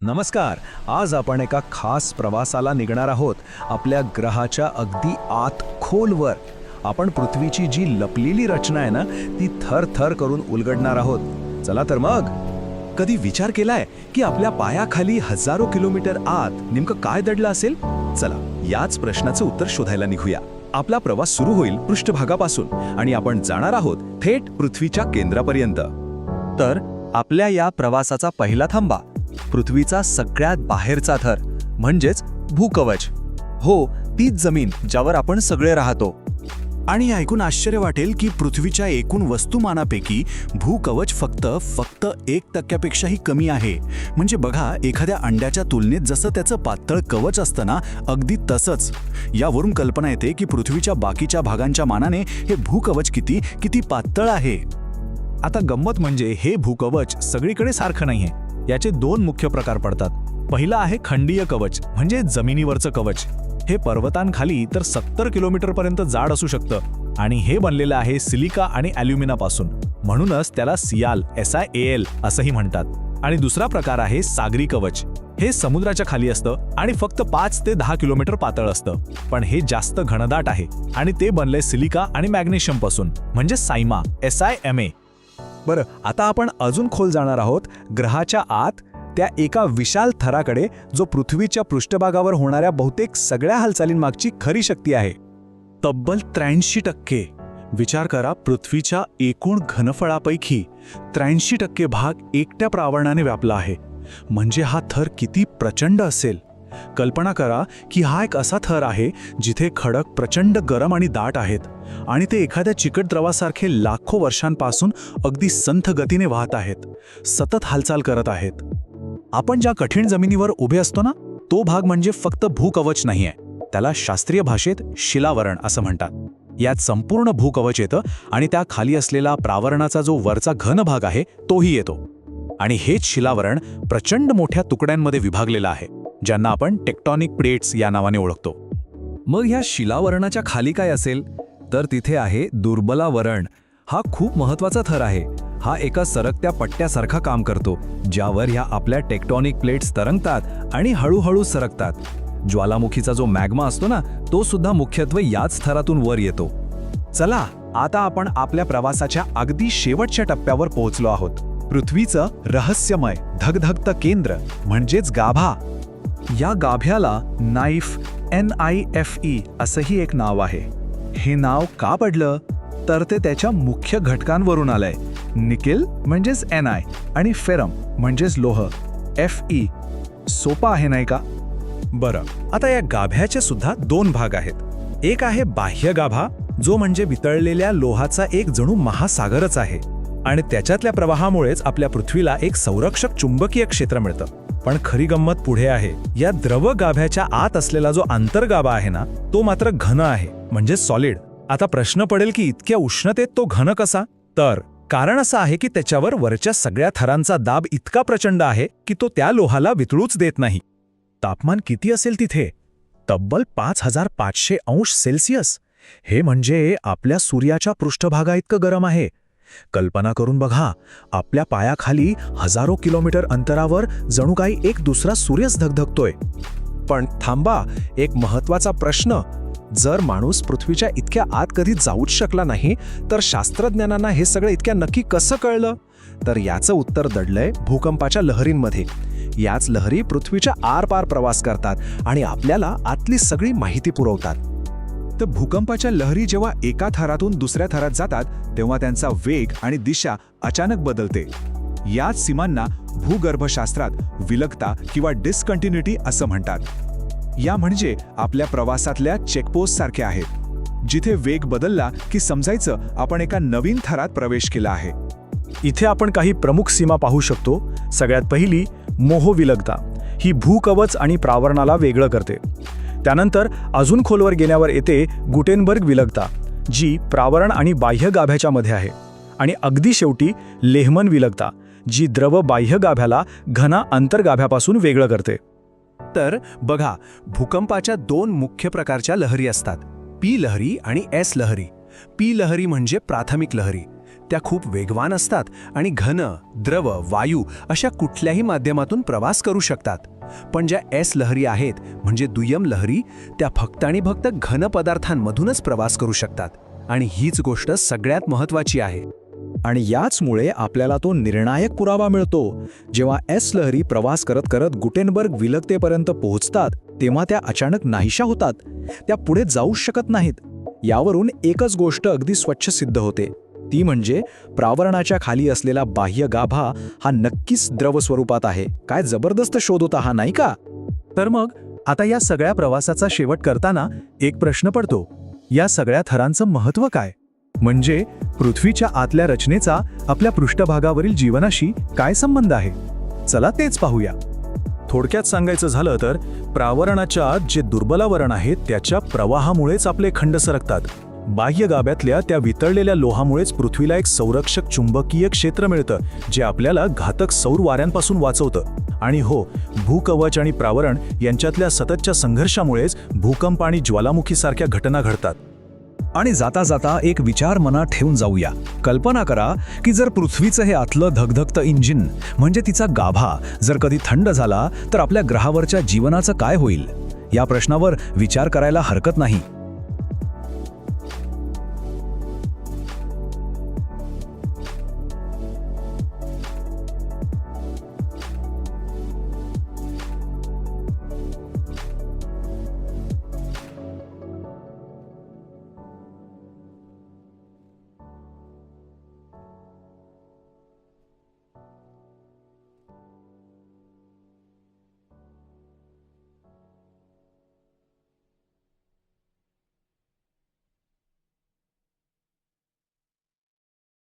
नमस्कार. आज आपण एका खास प्रवासाला निघणार आहोत. आपल्या ग्रहाच्या अगदी आत खोलवर आपण पृथ्वीची जी लपलेली रचना आहे ना, ती थर थर करून उलगडणार आहोत. चला तर मग. कधी विचार केलाय की आपल्या पायाखाली हजारो किलोमीटर आत नेमकं काय दडलं असेल? चला याच प्रश्नाचं उत्तर शोधायला निघूया. आपला प्रवास सुरू होईल पृष्ठभागापासून आणि आपण जाणार आहोत थेट पृथ्वीच्या केंद्रापर्यंत. तर आपल्या या प्रवासाचा पहिला थांबा पृथ्वीचा सगळ्यात बाहेरचा थर म्हणजेच भूकवच. हो, तीच जमीन ज्यावर आपण सगळे राहतो. आणि ऐकून आश्चर्य वाटेल की पृथ्वीच्या एकूण वस्तुमानापैकी भूकवच फक्त 1% कमी आहे. म्हणजे बघा, एखाद्या अंड्याच्या तुलनेत जसं त्याचं पातळ कवच असतं ना, अगदी तसंच. यावरून कल्पना येते की पृथ्वीच्या बाकीच्या भागांच्या मानाने हे भूकवच किती पातळ आहे. आता गंमत म्हणजे हे भूकवच सगळीकडे सारखं नाहीये. याचे दोन मुख्य प्रकार पडतात. पहिला आहे खंडीय कवच म्हणजे जमिनीवरचं कवच. हे पर्वतांखाली तर 70 किलोमीटरपर्यंत जाड असू शकतं आणि हे बनलेलं आहे सिलिका आणि ॲल्युमिनापासून. म्हणूनच त्याला सियाल SIAL असंही म्हणतात. आणि दुसरा प्रकार आहे सागरी कवच. हे समुद्राच्या खाली असतं आणि फक्त 5 ते 10 किलोमीटर पातळ असतं. पण हे जास्त घनदाट आहे आणि ते बनलंय सिलिका आणि मॅग्नेशियमपासून म्हणजे सायमा SIMA. बरं, आता आपण अजून खोल जाणार आहोत ग्रहाच्या आत त्या एका विशाल थराकडे, जो पृथ्वीच्या पृष्ठभागावर होणाऱ्या बहुतेक सगळ्या हालचालींमागची खरी शक्ती आहे. तब्बल 83%. विचार करा, पृथ्वीच्या एकूण घनफळापैकी 83% भाग एकट्या प्रावरणाने व्यापला आहे. म्हणजे हा थर किती प्रचंड असेल. कल्पना करा की हा एक असा थर आहे जिथे खडक प्रचंड गरम आणि दाट आहेत आणि ते एखाद्या चिकट द्रवासारखे लाखो वर्षांपासून अगदी संथ गतीने वाहत आहेत, सतत हालचाल करत आहेत. आपण ज्या कठीण जमिनीवर उभे असतो ना, तो भाग म्हणजे फक्त भूकवच नाहीये. त्याला शास्त्रीय भाषेत शिलावरण असं म्हणतात. यात संपूर्ण भूकवच येतं आणि त्या खाली असलेला प्रावरणाचा जो वरचा घन भाग आहे तोही येतो. आणि हेच शिलावरण प्रचंड मोठ्या तुकड्यांमध्ये विभागलेलं आहे, ज्यांना आपण टेक्टॉनिक प्लेट्स या नावाने ओळखतो. मग ह्या शिलावरणाच्या खाली काय असेल? तर तिथे आहे दुर्बलावरण. हा खूप महत्वाचा थर आहे. हा एका सरकत्या पट्ट्यासारखा काम करतो, ज्यावर ह्या आपल्या टेक्टॉनिक प्लेट्स तरंगतात आणि हळूहळू सरकतात. ज्वालामुखीचा जो मॅग्मा असतो ना, तो सुद्धा मुख्यत्वे याच थरातून वर येतो. चला, आता आपण आपल्या प्रवासाच्या अगदी शेवटच्या टप्प्यावर पोहोचलो आहोत. पृथ्वीचं रहस्यमय धगधगतं केंद्र म्हणजेच गाभा. या गाभ्याला नाईफ NIFE असंही एक नाव आहे. हे नाव का पडलं? तर ते त्याच्या मुख्य घटकांवरून आलंय. निकेल म्हणजेच Ni आणि फेरम म्हणजेच लोह Fe. सोपा आहे नाही का? बरं, आता या गाभ्याचे सुद्धा दोन भाग आहेत. एक आहे बाह्य गाभा, जो म्हणजे वितळलेल्या लोहाचा एक जणू महासागरच आहे आणि त्याच्यातल्या प्रवाहामुळेच आपल्या पृथ्वीला एक संरक्षक चुंबकीय क्षेत्र मिळतं. पण खरी गंमत पुढे आहे. या द्रव गाभ्याच्या आत असलेला जो आंतरगाभा आहे ना, तो मात्र घन आहे म्हणजे सॉलिड. आता प्रश्न पडेल की इतक्या उष्णतेत तो घन कसा? तर कारण असं आहे की त्याच्यावर वरच्या सगळ्या थरांचा दाब इतका प्रचंड आहे की तो त्या लोहाला वितळूच देत नाही. तापमान किती असेल तिथे? तब्बल 5500 अंश सेल्सिअस. हे म्हणजे आपल्या सूर्याच्या पृष्ठभागा इतकं गरम आहे. कल्पना करून बघा, आपल्या पायाखाली हजारो किलोमीटर अंतरावर जणू काही एक दुसरा सूर्यच धगधगतोय. पण थांबा, एक महत्वाचा प्रश्न. जर माणूस पृथ्वीच्या इतक्या आत कधी जाऊच शकला नाही, तर शास्त्रज्ञांना हे सगळं इतक्या नक्की कसं कळलं? तर याचं उत्तर दडलंय भूकंपाच्या लहरींमध्ये. याच लहरी पृथ्वीच्या आरपार प्रवास करतात आणि आपल्याला आतली सगळी माहिती पुरवतात. तर भूकंपाच्या लहरी जेव्हा एका थरातून दुसऱ्या थरात जातात, तेव्हा त्यांचा वेग आणि दिशा अचानक बदलते. याच सीमांना भूगर्भशास्त्रात विलगता किंवा डिस्कंटिन्युटी असं म्हणतात. या म्हणजे आपल्या प्रवासातल्या चेकपोस्ट सारख्या आहेत, जिथे वेग बदलला की समजायचं आपण एका नवीन थरात प्रवेश केला आहे. इथे आपण काही प्रमुख सीमा पाहू शकतो. सगळ्यात पहिली मोहविलगता. ही भूकवच आणि प्रावरणाला वेगळं करते. त्यानंतर अजून खोलवर गेल्यावर येते गुटेनबर्ग विलगता, जी प्रावरण आणि बाह्य गाभ्याच्या मध्ये आहे. आणि अगदी शेवटी लेहमन विलगता, जी द्रव बाह्य गाभ्याला घना अंतर्गाभ्यापासून वेगळं करते. तर बघा, भूकंपाच्या दोन मुख्य प्रकारच्या लहरी असतात, P लहरी आणि S लहरी. P लहरी म्हणजे प्राथमिक लहरी. त्या खूप वेगवान असतात आणि घन, द्रव, वायू अशा कुठल्याही माध्यमातून प्रवास करू शकतात. पण ज्या एस लहरी आहेत म्हणजे दुय्यम लहरी, त्या फक्त आणि फक्त घन पदार्थांमधूनच प्रवास करू शकतात. आणि हीच गोष्ट सगळ्यात महत्त्वाची आहे. आणि याचमुळे आपल्याला तो निर्णायक पुरावा मिळतो. जेव्हा एस लहरी प्रवास करत करत गुटेनबर्ग विलगतेपर्यंत पोहोचतात तेव्हा त्या अचानक नाहीशा होतात. त्या पुढे जाऊच शकत नाहीत. यावरून एकच गोष्ट अगदी स्वच्छ सिद्ध होते, ती म्हणजे प्रावरणाच्या खाली असलेला बाह्य गाभा हा नक्कीच द्रव स्वरूपात आहे. काय जबरदस्त शोध होता हा, नाही का? तर मग आता या सगळ्या प्रवासाचा शेवट करताना एक प्रश्न पडतो, या सगळ्या थरांचं महत्त्व काय? म्हणजे पृथ्वीच्या आतल्या रचनेचा आपल्या पृष्ठभागावरील जीवनाशी काय संबंध आहे? चला तेच पाहूया. थोडक्यात सांगायचं झालं तर प्रावरणाच्या आत जे दुर्बलावरण आहे त्याच्या प्रवाहामुळेच आपले खंड सरकतात. बाह्य गाभ्यातल्या त्या वितळलेल्या लोहामुळेच पृथ्वीला एक संरक्षक चुंबकीय क्षेत्र मिळतं, जे आपल्याला घातक सौर वाऱ्यांपासून वाचवतं. आणि हो, भूकवच आणि प्रावरण यांच्यातल्या सततच्या संघर्षामुळेच भूकंप आणि ज्वालामुखीसारख्या घटना घडतात. आणि जाता जाता एक विचार मनात ठेवून जाऊया. कल्पना करा की जर पृथ्वीचं हे आतलं धगधगतं इंजिन म्हणजे तिचा गाभा जर कधी थंड झाला तर आपल्या ग्रहावरच्या जीवनाचं काय होईल? या प्रश्नावर विचार करायला हरकत नाही.